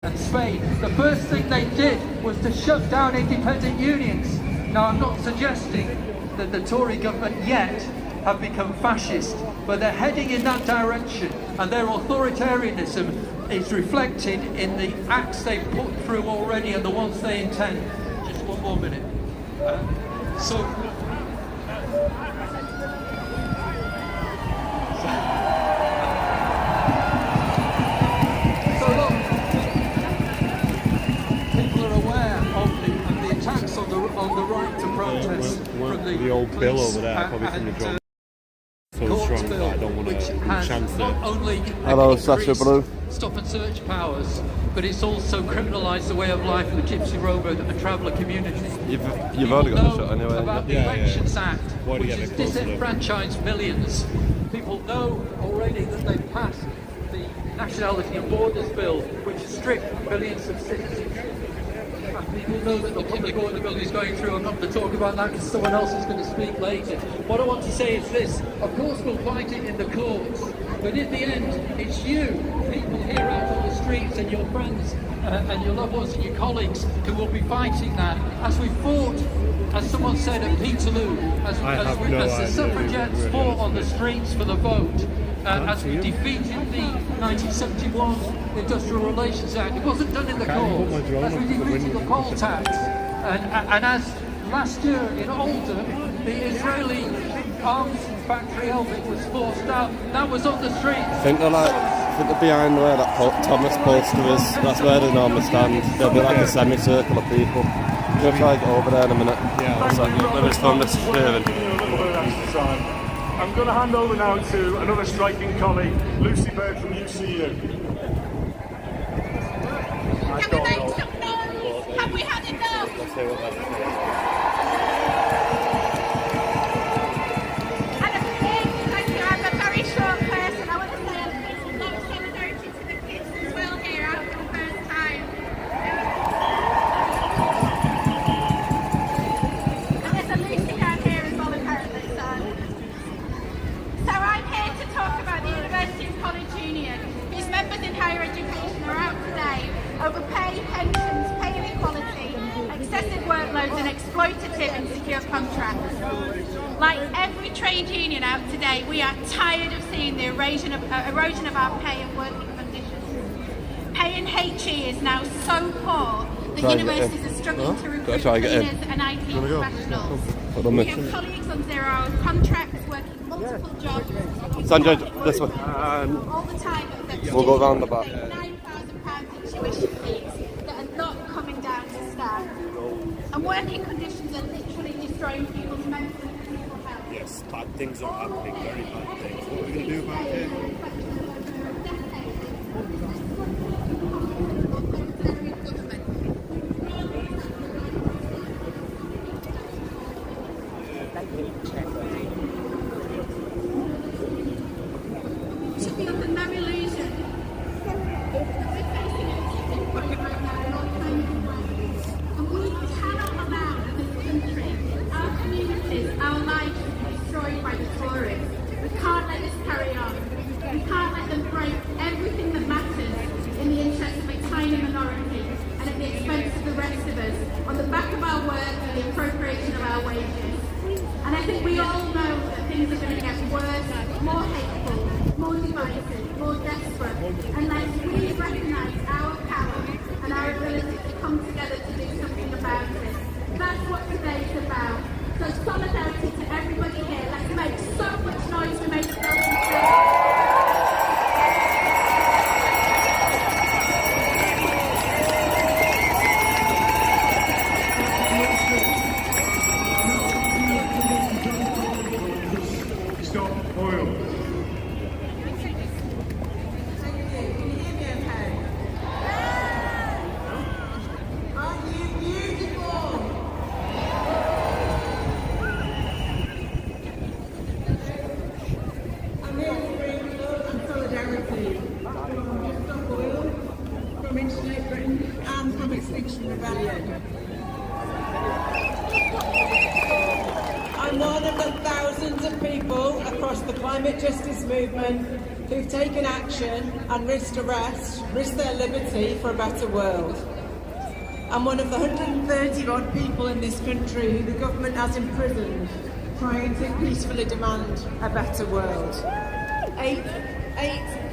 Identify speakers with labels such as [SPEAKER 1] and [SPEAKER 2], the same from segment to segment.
[SPEAKER 1] and Spain, the first thing they did was to shut down independent unions. Now, I'm not suggesting that the Tory government yet have become fascist, but they're heading in that direction, and their authoritarianism is reflected in the acts they've put through already and the ones they intend. Just one more minute. On the right to protest from
[SPEAKER 2] the old bill over there, probably from the drum. So strong that I don't want to chance it.
[SPEAKER 3] Hello, Sacha Blue.
[SPEAKER 1] Stop and search powers, but it's also criminalised the way of life of the Gypsy Rover and traveller community.
[SPEAKER 3] You've already got the shot anyway.
[SPEAKER 1] About the Elections Act, which has disenfranchised millions. People know already that they've passed the Nationality and Borders Bill, which stripped millions of citizens. People know that the public order bill is going through. I'm not going to talk about that because someone else is going to speak later. What I want to say is this: of course we'll fight it in the courts, but in the end it's you, people here out on the streets, and your friends and your loved ones and your colleagues who will be fighting that. As we fought, as someone said at Peterloo, as the suffragettes fought on the streets for the vote, as we defeated the 1971 Industrial Relations Act. It wasn't done in the courts. As we defeated the poll tax, and as last year in Oldham, the Israeli arms factory Elbit was forced out. That was on the streets.
[SPEAKER 3] I think they're behind where that Thomas poster is. That's where they normally stand. There'll be like a semicircle of people. I'm going to try to get over there in a minute. Let me just film this clearing.
[SPEAKER 4] I'm going to hand over now to another striking colleague, Lucy Bird from UCU.
[SPEAKER 5] Can we make some noise? Have we had enough?
[SPEAKER 2] Let's see what that's
[SPEAKER 5] Thank you. I'm a very short person. I want to say a lot of solidarity to the kids as well here out for the first time. And there's a Lucy down here as well apparently. So I'm here to talk about the University of College Union, whose members in higher education are out today over pay, pensions, pay inequality, excessive workloads and exploitative insecure contracts. Like every trade union out today, we are tired of seeing the erosion of our pay and working conditions. Pay in HE is now so poor that universities are struggling to recruit cleaners and IT professionals. We have colleagues on zero-hour contracts working multiple jobs.
[SPEAKER 3] Sanjay, this way.
[SPEAKER 5] All the time.
[SPEAKER 3] We'll go round the back.
[SPEAKER 5] £9,000 in tuition fees that are not coming down to staff. And working conditions are literally destroying people's mental and physical health.
[SPEAKER 2] Yes, bad things are happening, very bad things. What are we going to do about it?
[SPEAKER 5] Should be under no illusion. We're facing a tipping point right now in all kinds of ways. And we cannot allow this country, our communities, our lives to be destroyed by the Tories. We can't let this carry on. We can't let them break everything that matters in the interest of a tiny minority and at the expense of the rest of us, on the back of our work and the appropriation of our wages. And I think we all know that things are going to get worse, more hateful, more divisive, more desperate, unless we recognise our power and our ability to come together to do something about it. That's what today's about. So solidarity to everybody here. Let's make so much noise to make the building safe.
[SPEAKER 4] Stop oil.
[SPEAKER 6] From Internet Britain and from Extinction Rebellion. I'm one of the thousands of people across the climate justice movement who've taken action and risked arrest, risked their liberty for a better world. I'm one of the 130 odd people in this country who the government has imprisoned, trying to peacefully demand a better world. Eight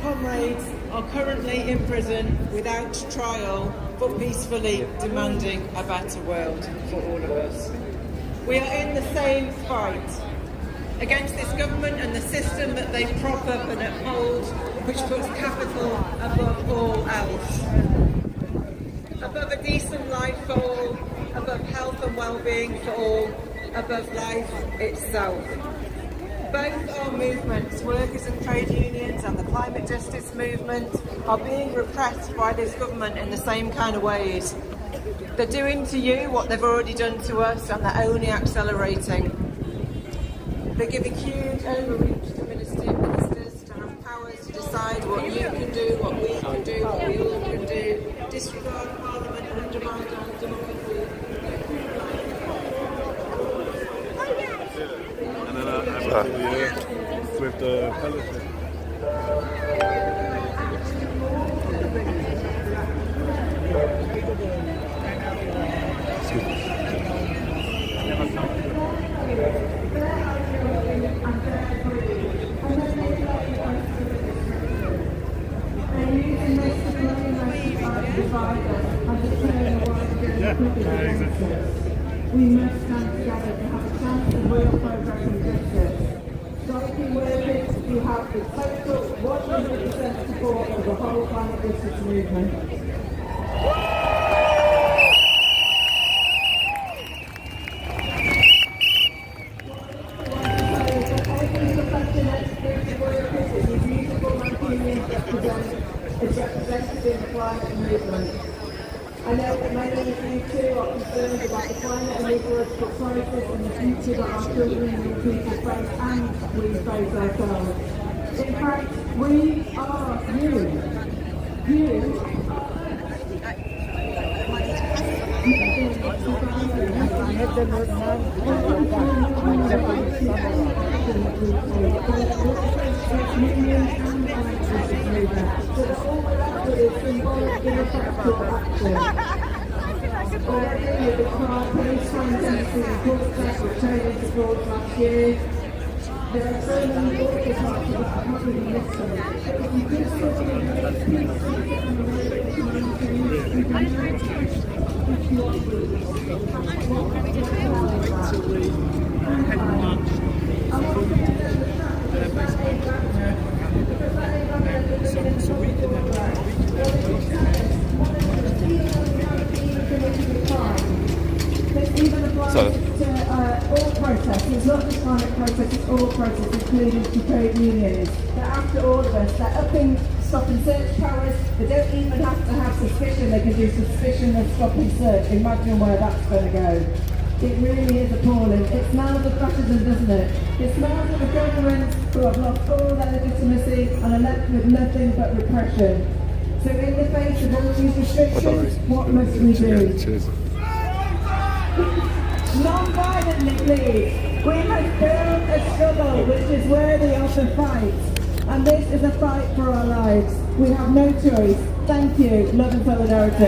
[SPEAKER 6] comrades are currently in prison without trial, but peacefully demanding a better world for all of us. We are in the same fight against this government and the system that they prop up and uphold, which puts capital above all else. Above a decent life for all, above health and well-being for all, above life itself. Both our movements, workers and trade unions and the climate justice movement, are being repressed by this government in the same kind of ways. They're doing to you what they've already done to us, and they're only accelerating. They're giving huge overreach to ministers to have powers to decide what you can do, what we can do, what we all can do, disregard Parliament and undermine our democracy.
[SPEAKER 2] And then I with the fellowship.
[SPEAKER 7] We must stand together to have a chance of real progress and justice. Striking workers, you have the total 100% support of the whole climate justice movement. I know that many of you too are concerned about the climate and ecological crisis and the future that our children and young people face and we face ourselves. In fact, we are you. You there are so many awful parts of that not really listening. If you just sort of all protests. It's not just climate protests, it's all protests, including the trade unions. They're after all of us. They're upping stop and search powers. They don't even have to have suspicion. They can do suspicion of stop and search. Imagine where that's going to go. It really is appalling. It smells of fascism, doesn't it? It smells of a government who have lost all their legitimacy and are left with nothing but repression. So in the face of all these restrictions, what must we do? Non-violently, please. We must build a struggle which is worthy of the fight. And this is a fight for our lives. We have no choice. Thank you. Love and solidarity.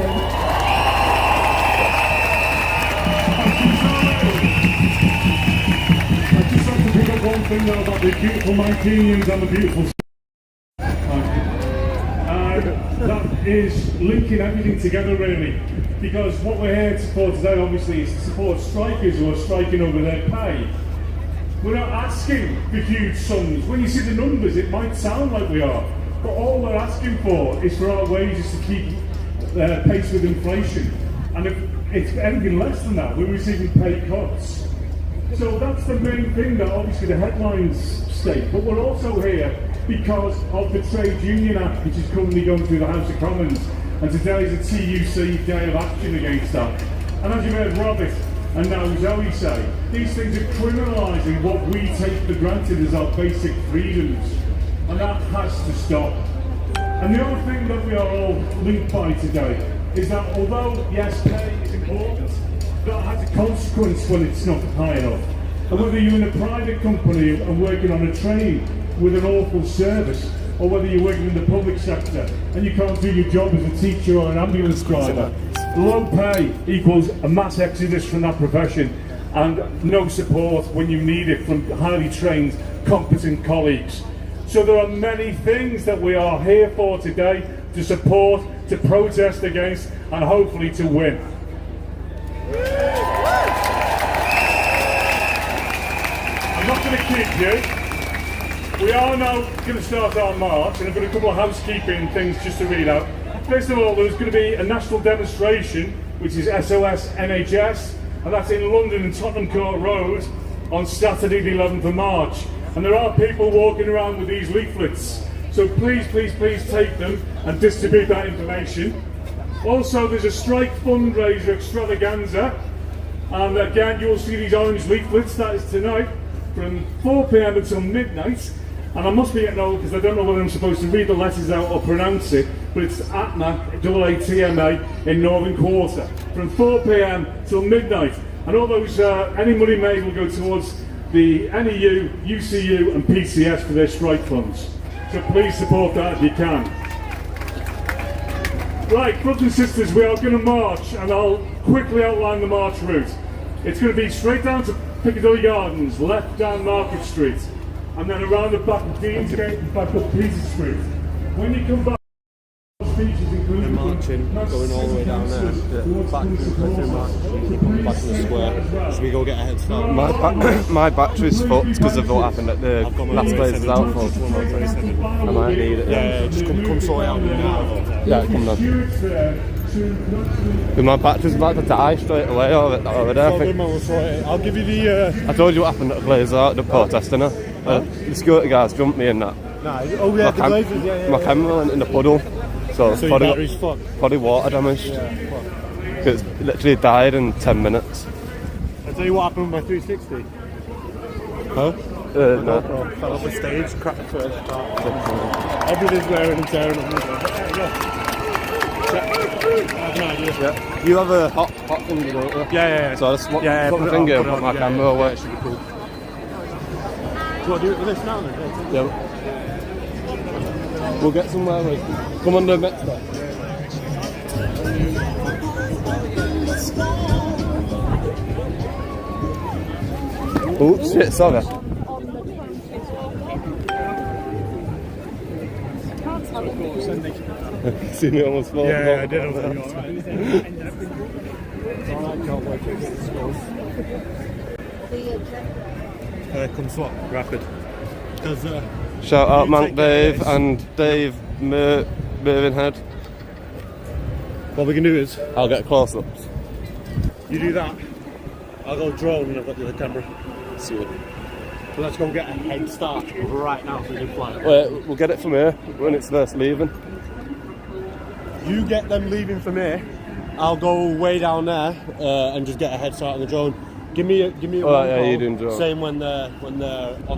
[SPEAKER 4] I'd just like to pick up one thing now about the beautiful Mantinians and the beautiful that is linking everything together really, because what we're here to support today obviously is to support strikers who are striking over their pay. We're not asking for huge sums. When you see the numbers it might sound like we are, but all we're asking for is for our wages to keep pace with inflation, and if it's anything less than that we're receiving pay cuts. So that's the main thing that obviously the headlines state, but we're also here because of the Trade Union Act which is currently going through the House of Commons, and today is a TUC Day of Action against that. And as you heard Robert and now Zoe say, these things are criminalising what we take for granted as our basic freedoms, and that has to stop. And the other thing that we are all linked by today is that although yes, pay is important, that has a consequence when it's not high enough. And whether you're in a private company and working on a train with an awful service, or whether you're working in the public sector and you can't do your job as a teacher or an ambulance driver. Low pay equals a mass exodus from that profession and no support when you need it from highly trained, competent colleagues. So there are many things that we are here for today to support, to protest against, and hopefully to win. I'm not going to keep you. We are now going to start our march, and I've got a couple of housekeeping things just to read out. First of all, there's going to be a national demonstration, which is SOS NHS, and that's in London and Tottenham Court Road on Saturday the 11th of March. And there are people walking around with these leaflets, so please, please, please take them and distribute that information. Also, there's a strike fundraiser extravaganza, and again you'll see these orange leaflets. That is tonight from 4 p.m. until midnight, and I must be getting old because I don't know whether I'm supposed to read the letters out or pronounce it, but it's ATMA, AATMA in Northern Quarter, from 4 p.m. till midnight, and all those, any money made will go towards the NEU, UCU and PCS for their strike funds. So please support that if you can. Right, brothers and sisters, we are going to march, and I'll quickly outline the march route. It's going to be straight down to Piccadilly Gardens, left down Market Street, and then around the back of Deansgate and back up Peter Street. When you come back, speeches including
[SPEAKER 2] marching, going all the way down there, back through Market Street, back to the square. Should we go get a head start?
[SPEAKER 3] My battery's fucked because of what happened at the last place is out for. I might need it.
[SPEAKER 2] Yeah, just come sort it out now.
[SPEAKER 3] Yeah, come down. My battery's about to die straight away over there. I think.
[SPEAKER 2] I'll give you the...
[SPEAKER 3] I told you what happened at the Blazers, the protest, didn't I? The security guards jumped me in that.
[SPEAKER 2] Oh yeah, the Blazers, yeah.
[SPEAKER 3] My camera went in the puddle, so
[SPEAKER 2] your battery's fucked?
[SPEAKER 3] Probably water damaged. It's literally died in 10 minutes.
[SPEAKER 2] I'll tell you what happened with my 360.
[SPEAKER 3] Huh? No.
[SPEAKER 2] Fell off the stage, cracked the first part. Everything's wearing and tearing on me. I have no idea.
[SPEAKER 3] Yeah. You have a hot thing, don't you?
[SPEAKER 2] Yeah.
[SPEAKER 3] So I just put the finger and put my camera away. It should be cool.
[SPEAKER 2] Do I do it with this now then?
[SPEAKER 3] Yeah. We'll get somewhere like come on the next day. Oh shit, sorry. Seen it almost fall.
[SPEAKER 2] Yeah, I did. Come swap, rapid.
[SPEAKER 3] Shout out Mank Dave and Dave Mervinhead.
[SPEAKER 2] What we can do is
[SPEAKER 3] I'll get close-ups.
[SPEAKER 2] you do that. I'll go drone and I've got the other camera.
[SPEAKER 3] See it.
[SPEAKER 2] So let's go get a head start right now so we can fly.
[SPEAKER 3] Wait, we'll get it from here when it's first leaving.
[SPEAKER 2] You get them leaving from here. I'll go way down there and just get a head start on the drone. Give me a phone call,
[SPEAKER 3] you doing drone.
[SPEAKER 2] saying when they're on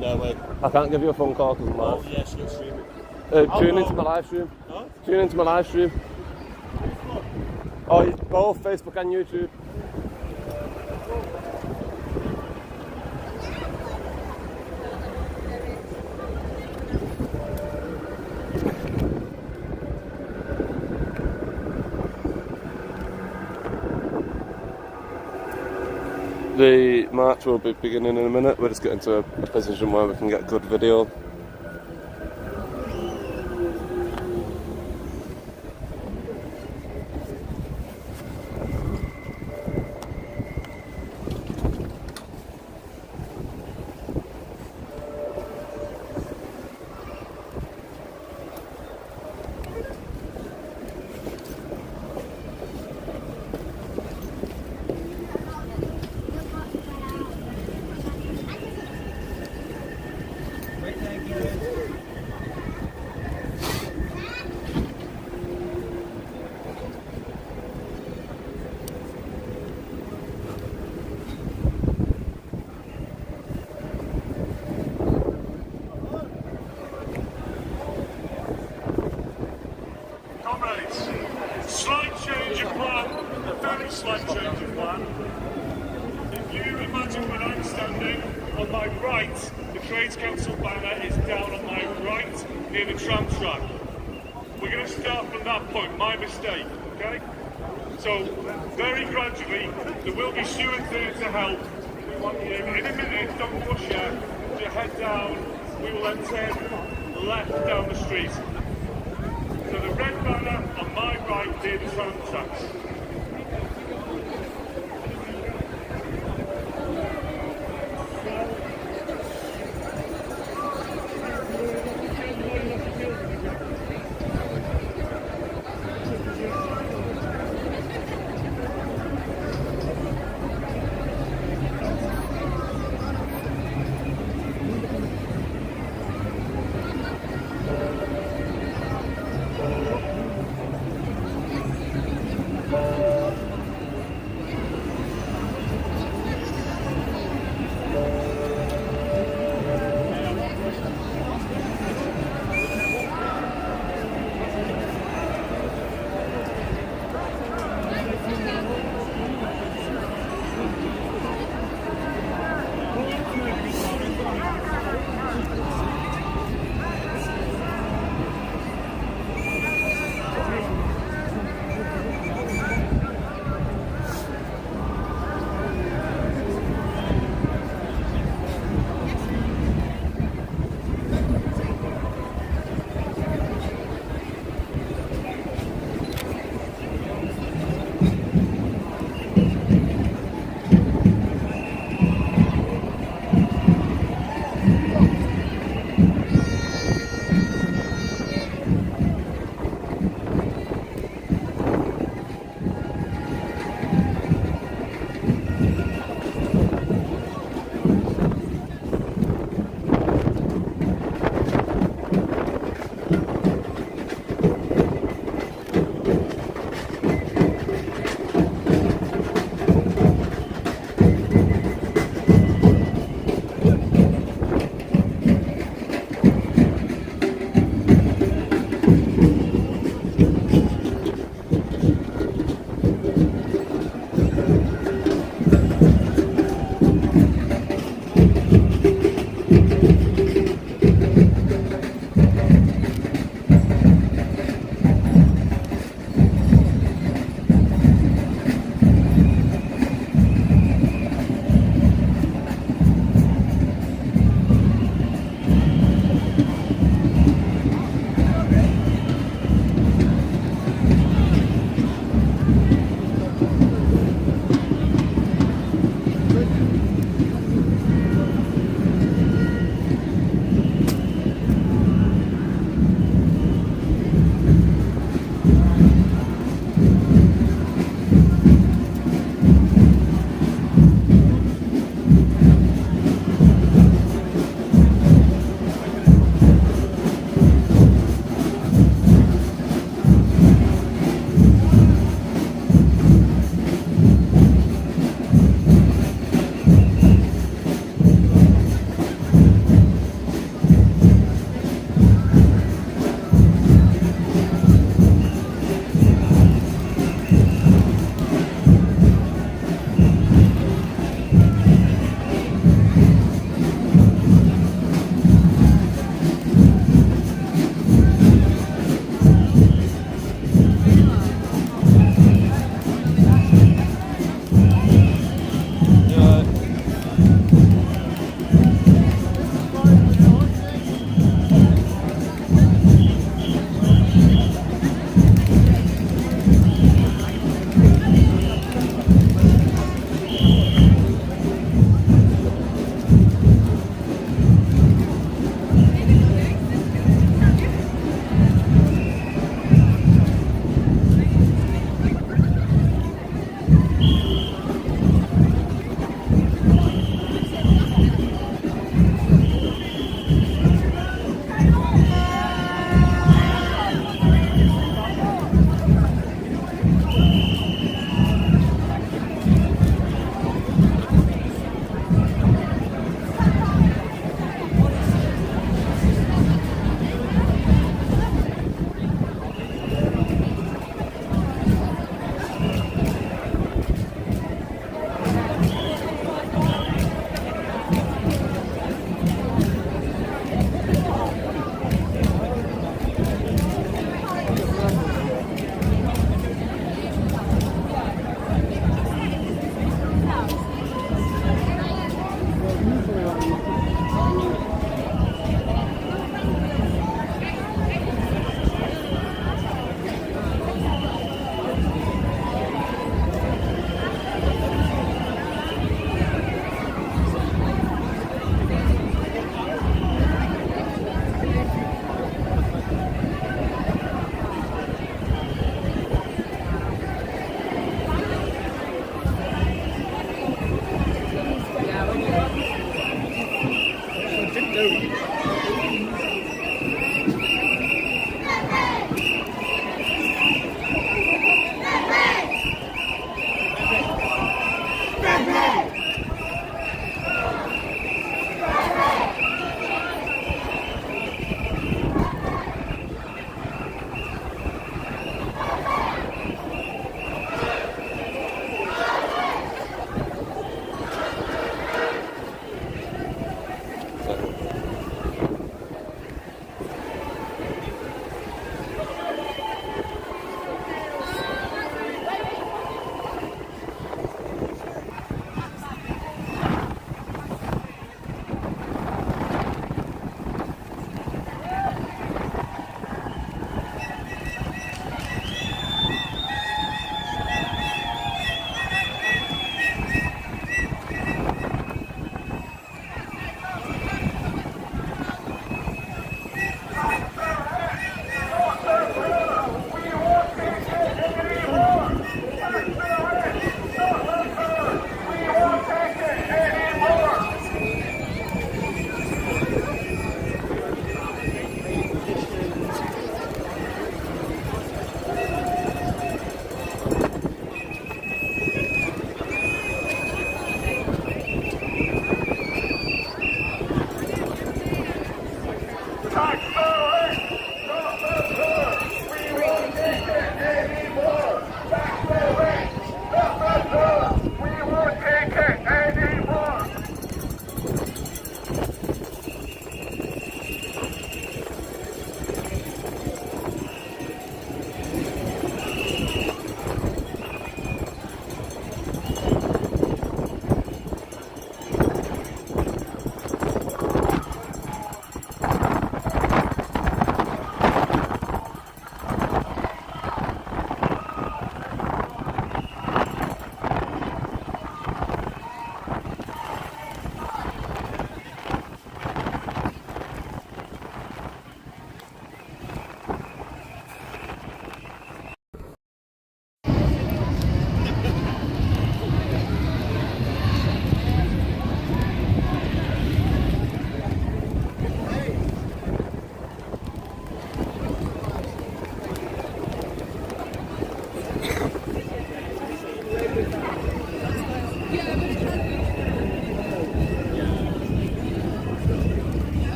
[SPEAKER 2] their way.
[SPEAKER 3] I can't give you a phone call because I'm live.
[SPEAKER 2] Yes, you're streaming.
[SPEAKER 3] Tune into my live stream.
[SPEAKER 2] Huh?
[SPEAKER 3] Tune into my live stream. Oh, both Facebook and YouTube. The march will be beginning in a minute. We're just getting to a position where we can get good video.
[SPEAKER 4] Slight change of plan, a very slight change of plan. If you imagine when I'm standing on my right, if Trades Council banner is down on my right near the tram track. We're going to start from that point, my mistake, okay? So, very gradually, there will be stewards there to help. We want you, in a minute, don't rush yet, to head down. We will then turn left down the street. So the red banner on my right near the tram tracks.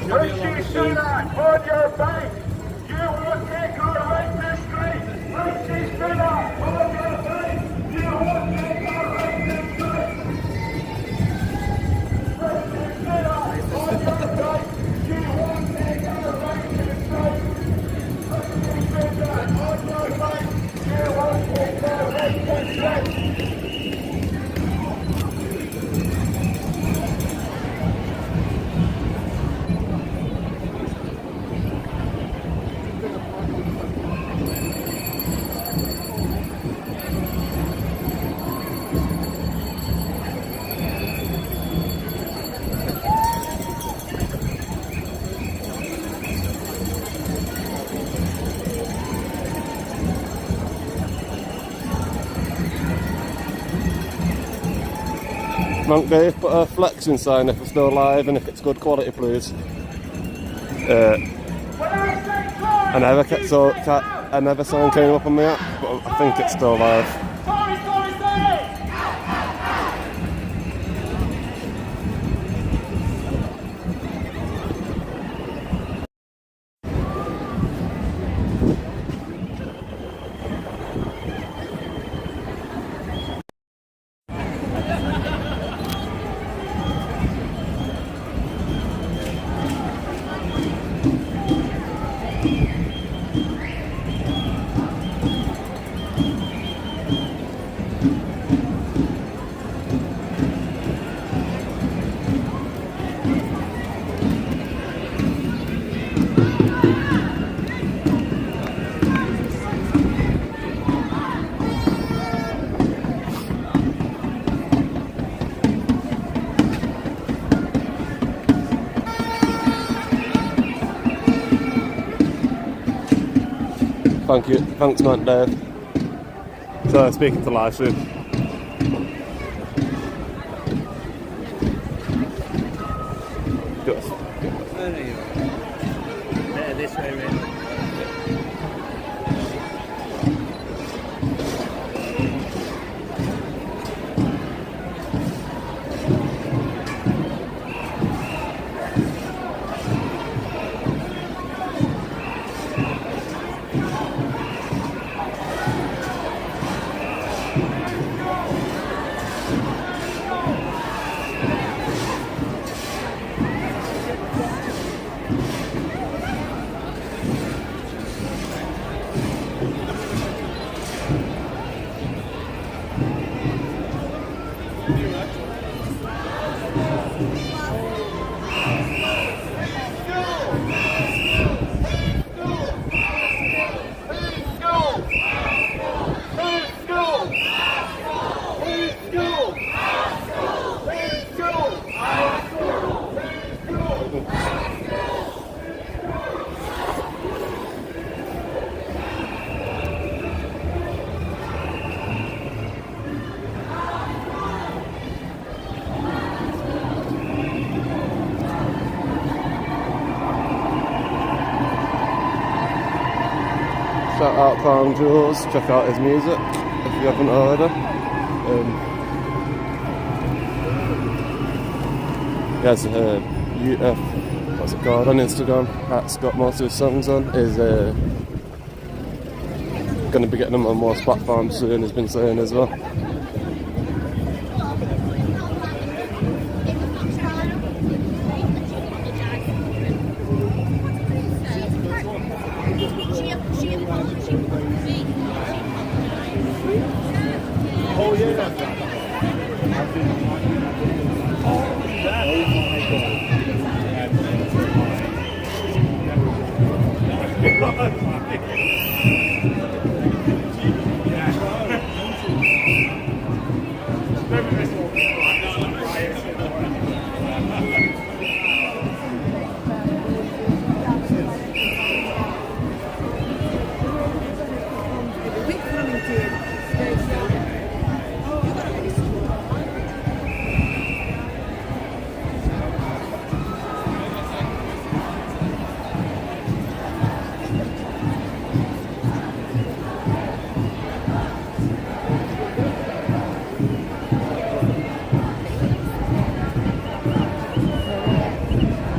[SPEAKER 4] Rishi Sunak, on your bank. You won't take our right to strike. Rishi Sunak, on your bank. You won't take our right to strike. Rishi Sunak, on your bank. You won't take our right to strike. Rishi Sunak, on your bank. You won't take our right to strike.
[SPEAKER 3] Monk Dave, put a flexing sign if we're still live and if it's good quality, please. I never saw him came up on the app, but I think it's still live. Thank you. Thanks, Matt Dave. So, speaking to live soon. Just.
[SPEAKER 8] Better this way, really.
[SPEAKER 3] Shout out Clown Jules, check out his music if you haven't already. He has what's it called on Instagram, that's got most of his songs on, is going to be getting them on most platforms soon, he's been saying as well.